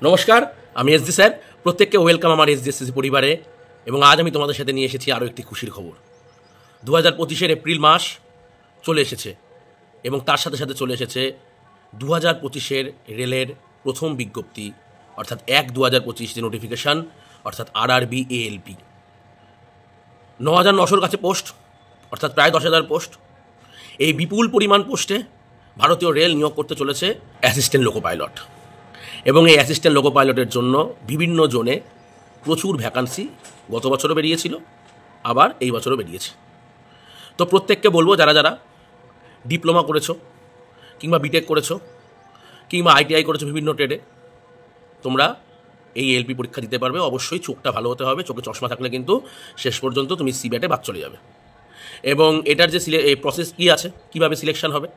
নমস্কার, আমি SD sir. প্রত্যেককে ওয়েলকাম আমার এসডিএসসি পরিবারে। এবং আজ আমি তোমাদের সাথে নিয়ে এসেছি আরও একটি খুশির খবর। 2025-এর এপ্রিল মাস চলে এসেছে এবং তার সাথে সাথে চলে এসেছে 2025-এর রেলের প্রথম বিজ্ঞপ্তি, অর্থাৎ 1/2025 যে নোটিফিকেশান, অর্থাৎ আরআরবি এএলপি। 9,900-র কাছে পোস্ট, অর্থাৎ প্রায় 10,000 পোস্ট। এই বিপুল পরিমাণ পোস্টে ভারতীয় রেল নিয়োগ করতে চলেছে অ্যাসিস্ট্যান্ট লোকো পাইলট। এবং এই অ্যাসিস্ট্যান্ট লোকো পাইলটের জন্য বিভিন্ন জোনে প্রচুর ভ্যাকান্সি গত বছরও বেরিয়েছিল, আবার এই বছরও বেরিয়েছে। তো প্রত্যেককে বলবো, যারা যারা ডিপ্লোমা করেছো কিংবা বিটেক করেছো কিংবা আইটিআই করেছো বিভিন্ন ট্রেডে, তোমরা এই এলপি পরীক্ষা দিতে পারবে। অবশ্যই চোখটা ভালো হতে হবে, চোখে চশমা থাকলে কিন্তু শেষ পর্যন্ত তুমি সিব্যাটে বাদ চলে যাবে। এবং এটার যে এই প্রসেস কী আছে, কীভাবে সিলেকশন হবে,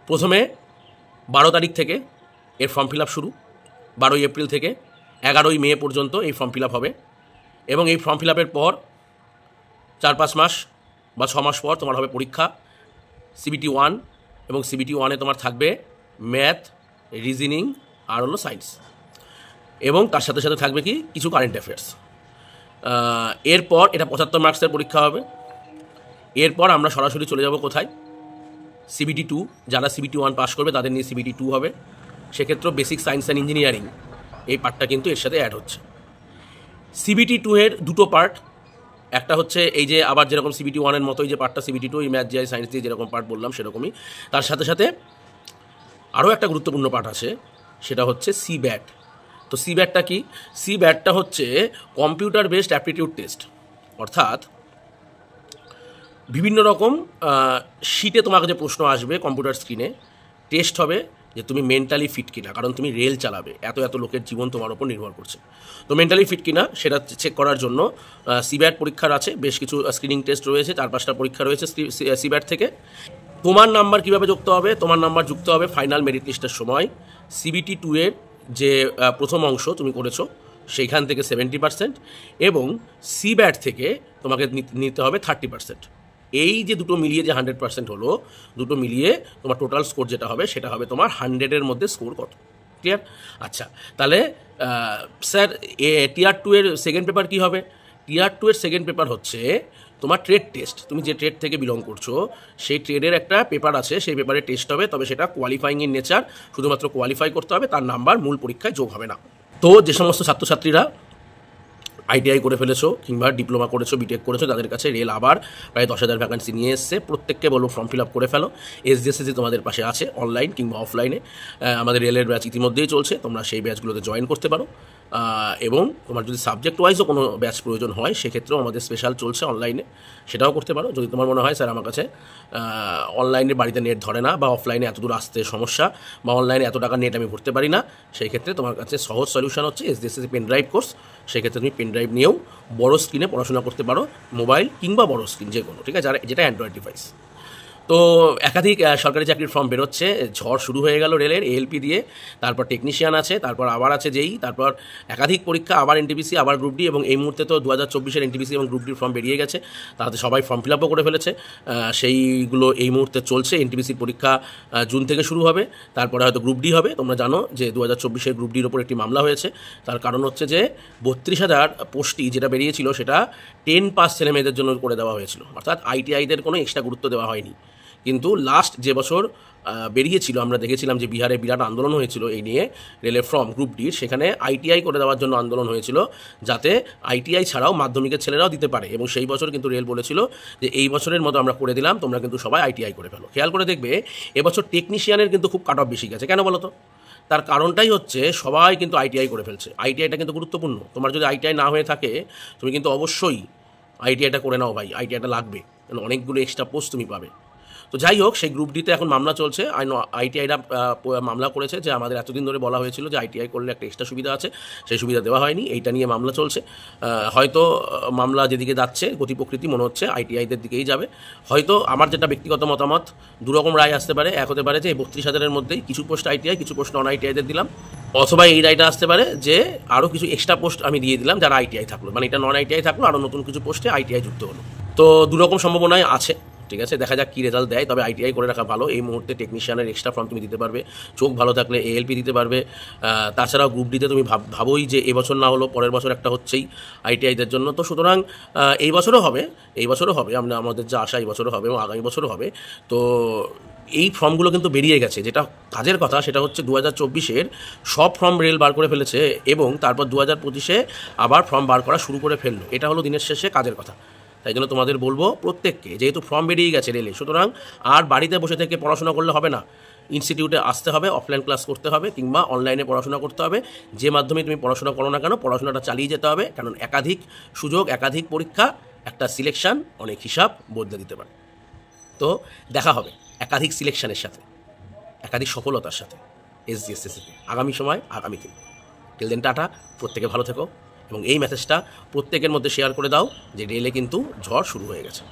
প্রথমে 12 তারিখ থেকে এর ফর্ম ফিল আপ শুরু। 12 এপ্রিল থেকে 11 মে পর্যন্ত এই ফর্ম ফিল আপ হবে। এবং এই ফর্ম ফিল আপের পর 4-5 মাস বা 6 মাস পর তোমার হবে পরীক্ষা CBT 1। এবং CBT 1-এ তোমার থাকবে ম্যাথ, রিজনিং আর হলো সায়েন্স। এবং তার সাথে সাথে থাকবে কি কিছু কারেন্ট অ্যাফেয়ার্স। এরপর এটা 75 মার্কসের পরীক্ষা হবে। এরপর আমরা সরাসরি চলে যাব কোথায়, CBT 2। যারা CBT 1 পাস করবে তাদের নিয়ে CBT 2 হবে। সেক্ষেত্রে বেসিক সায়েন্স অ্যান্ড ইঞ্জিনিয়ারিং এই পার্টটা কিন্তু এর সাথে অ্যাড হচ্ছে। CBT 2-এর দুটো পার্ট, একটা হচ্ছে এই যে আবার যেরকম CBT 1-এর মতোই যে পার্টটা CBT 2, এই ম্যাথ জিআই সায়েন্স দিয়ে যেরকম পার্ট বললাম সেরকমই। তার সাথে সাথে আরও একটা গুরুত্বপূর্ণ পার্ট আছে, সেটা হচ্ছে CBAT। তো CBAT-টা কি? CBAT-টা হচ্ছে কম্পিউটার বেসড অ্যাপটিটিউড টেস্ট। অর্থাৎ বিভিন্ন রকম শিটে তোমার কাছে প্রশ্ন আসবে, কম্পিউটার স্ক্রিনে টেস্ট হবে যে তুমি মেন্টালি ফিট কিনা, কারণ তুমি রেল চালাবে, এত লোকের জীবন তোমার ওপর নির্ভর করছে। তো মেন্টালি ফিট কিনা সেটা চেক করার জন্য CBAT পরীক্ষার আছে, বেশ কিছু স্ক্রিনিং টেস্ট রয়েছে, 4-5টা পরীক্ষা রয়েছে CBAT থেকে। তোমার নাম্বার কীভাবে যুক্ত হবে? তোমার নাম্বার যুক্ত হবে ফাইনাল মেরিট লিস্টের সময়। CBT 2-এর যে প্রথম অংশ তুমি করেছো সেইখান থেকে 70% এবং CBAT থেকে তোমাকে নিতে হবে 30%। এই যে দুটো মিলিয়ে যে 100% হলো, দুটো মিলিয়ে তোমার টোটাল স্কোর যেটা হবে সেটা হবে তোমার 100-এর মধ্যে স্কোর কত। ক্লিয়ার? আচ্ছা, তাহলে স্যার টিয়ার 2-এর সেকেন্ড পেপার কী হবে? টিয়ার 2-এর সেকেন্ড পেপার হচ্ছে তোমার ট্রেড টেস্ট। তুমি যে ট্রেড থেকে বিলং করছো সেই ট্রেডের একটা পেপার আছে, সেই পেপারে টেস্ট হবে, তবে সেটা কোয়ালিফাইং ইন নেচার, শুধুমাত্র কোয়ালিফাই করতে হবে, তার নাম্বার মূল পরীক্ষায় যোগ হবে না। তো যে সমস্ত ছাত্রছাত্রীরা আইটিআই করে ফেলেছো কিংবা ডিপ্লোমা করেছো, বিটেক করেছো, তাদের কাছে রেল আবার প্রায় 10,000 ভ্যাকান্সি নিয়ে এসছে। প্রত্যেককে বলবো ফর্ম ফিল আপ করে ফেলো। এসডিএসসি তোমাদের পাশে আছে, অনলাইন কিংবা অফলাইনে। আমাদের রেলের ব্যাচ ইতিমধ্যেই চলছে, তোমরা সেই ব্যাচগুলোতে জয়েন করতে পারো। এবং তোমার যদি সাবজেক্ট ওয়াইজও কোনো ব্যাচ প্রয়োজন হয় সেক্ষেত্রেও আমাদের স্পেশাল চলছে অনলাইনে, সেটাও করতে পারো। যদি তোমার মনে হয় স্যার আমার কাছে অনলাইনে বাড়িতে নেট ধরে না, বা অফলাইনে এত দূর আসতে সমস্যা, বা অনলাইনে এত টাকা নেট আমি ভরতে পারি না, সেই ক্ষেত্রে তোমার কাছে সহজ সলিউশন হচ্ছে এসডিএসসি পেন ড্রাইভ কোর্স। সেক্ষেত্রে তুমি পেন ড্রাইভ নিয়েও বড়ো স্ক্রিনে পড়াশোনা করতে পারো, মোবাইল কিংবা বড়ো স্ক্রিন যে কোনো, ঠিক আছে, যেটা অ্যান্ড্রয়েড ডিভাইস। তো একাধিক সরকারি চাকরির ফর্ম বেরোচ্ছে, ঝড় শুরু হয়ে গেল রেলের এএলপি দিয়ে। তারপর টেকনিশিয়ান আছে, তারপর আবার আছে যেই, তারপর একাধিক পরীক্ষা, আবার এনটিপিসি, আবার গ্রুপ ডি। এবং এই মুহূর্তে তো 2024-এর এনটিপিসি এবং গ্রুপ ডির ফর্ম বেরিয়ে গেছে, তাতে সবাই ফর্ম ফিল আপও করে ফেলেছে। সেইগুলো এই মুহূর্তে চলছে। এনটিপিসির পরীক্ষা জুন থেকে শুরু হবে, তারপরে হয়তো গ্রুপ ডি হবে। তোমরা জানো যে 2024-এর গ্রুপ ডির ওপর একটি মামলা হয়েছে। তার কারণ হচ্ছে যে 32,000 পোস্টই যেটা বেরিয়েছিল সেটা 10 পাস ছেলেমেয়েদের জন্য করে দেওয়া হয়েছিল, অর্থাৎ আইটিআইদের কোনো এক্সট্রা গুরুত্ব দেওয়া হয়নি। কিন্তু লাস্ট যে বছর বেরিয়েছিল, আমরা দেখেছিলাম যে বিহারে বিরাট আন্দোলন হয়েছিল এই নিয়ে রেলের ফর্ম গ্রুপ ডির, সেখানে আইটিআই করে দেওয়ার জন্য আন্দোলন হয়েছিল, যাতে আইটিআই ছাড়াও মাধ্যমিকের ছেলেরাও দিতে পারে। এবং সেই বছর কিন্তু রেল বলেছিল যে এই বছরের মতো আমরা করে দিলাম, তোমরা কিন্তু সবাই আইটিআই করে ফেলো। খেয়াল করে দেখবে এবছর টেকনিশিয়ানের কিন্তু খুব কাট অফ বেশি গেছে। কেন বলো তো? তার কারণটাই হচ্ছে সবাই কিন্তু আইটিআই করে ফেলছে। আইটিআইটা কিন্তু গুরুত্বপূর্ণ। তোমার যদি আইটিআই না হয়ে থাকে তুমি কিন্তু অবশ্যই আইটিআইটা করে নাও ভাই, আইটিআইটা লাগবে, কারণ অনেকগুলো এক্সট্রা পোস্ট তুমি পাবে। তো যাই হোক, সেই গ্রুপ ডিতে এখন মামলা চলছে। আইটিআইরা মামলা করেছে যে আমাদের এতদিন ধরে বলা হয়েছিল যে আইটিআই করলে একটা এক্সট্রা সুবিধা আছে, সেই সুবিধা দেওয়া হয়নি। এইটা নিয়ে মামলা চলছে। হয়তো মামলা যেদিকে যাচ্ছে গতি প্রকৃতি মনে হচ্ছে আইটিআইদের দিকেই যাবে। হয়তো আমার যেটা ব্যক্তিগত মতামত, দুরকম রায় আসতে পারে। এক হতে পারে যে এই 32,000-এর মধ্যেই কিছু পোস্ট আইটিআই, কিছু পোস্ট নন আইটিআইদের দিলাম, অথবা এই রায়টা আসতে পারে যে আরও কিছু এক্সট্রা পোস্ট আমি দিয়ে দিলাম যারা আইটিআই থাকলো, মানে এটা নন আইটিআই থাকলো, আরও নতুন কিছু পোস্টে আইটিআই যুক্ত হলো। তো দুরকম সম্ভাবনায় আছে। ঠিক আছে, দেখা যাক কী রেজাল্ট দেয়। তবে আইটিআই করে রাখা ভালো, এই মুহূর্তে টেকনিশিয়ানের এক্সট্রা ফর্ম তুমি দিতে পারবে, চোখ ভালো থাকলে এএলপি দিতে পারবে। তাছাড়াও গ্রুপ ডিতে তুমি ভাবোই যে এবছর না হলো পরের বছর একটা হচ্ছেই আইটিআইদের জন্য। তো সুতরাং এই বছরও হবে, আমাদের যা আশা এই বছরও হবে এবং আগামী বছরও হবে। তো এই ফর্মগুলো কিন্তু বেরিয়ে গেছে। যেটা কাজের কথা সেটা হচ্ছে 2024-এর সব ফর্ম রেল বার করে ফেলেছে এবং তারপর 2025-এ আবার ফর্ম বার করা শুরু করে ফেললো। এটা হলো দিনের শেষে কাজের কথা। তাই জন্য তোমাদের বলবো প্রত্যেককে, যেহেতু ফর্ম বেরিয়ে গেছে রেলে, সুতরাং আর বাড়িতে বসে থেকে পড়াশোনা করলে হবে না, ইনস্টিটিউটে আসতে হবে, অফলাইন ক্লাস করতে হবে কিংবা অনলাইনে পড়াশোনা করতে হবে। যে মাধ্যমে তুমি পড়াশোনা করো না কেন, পড়াশোনাটা চালিয়ে যেতে হবে, কারণ একাধিক সুযোগ, একাধিক পরীক্ষা, একটা সিলেকশন অনেক হিসাব বদলে দিতে পারে। তো দেখা হবে একাধিক সিলেকশনের সাথে, একাধিক সফলতার সাথে SGSSতে আগামী সময়, আগামী দিন। টিল দেন টাটা, প্রত্যেকে ভালো থেকো এবং এই মেসেজটা প্রত্যেকের মধ্যে শেয়ার করে দাও যে রেলে কিন্তু ঝড় শুরু হয়ে গেছে।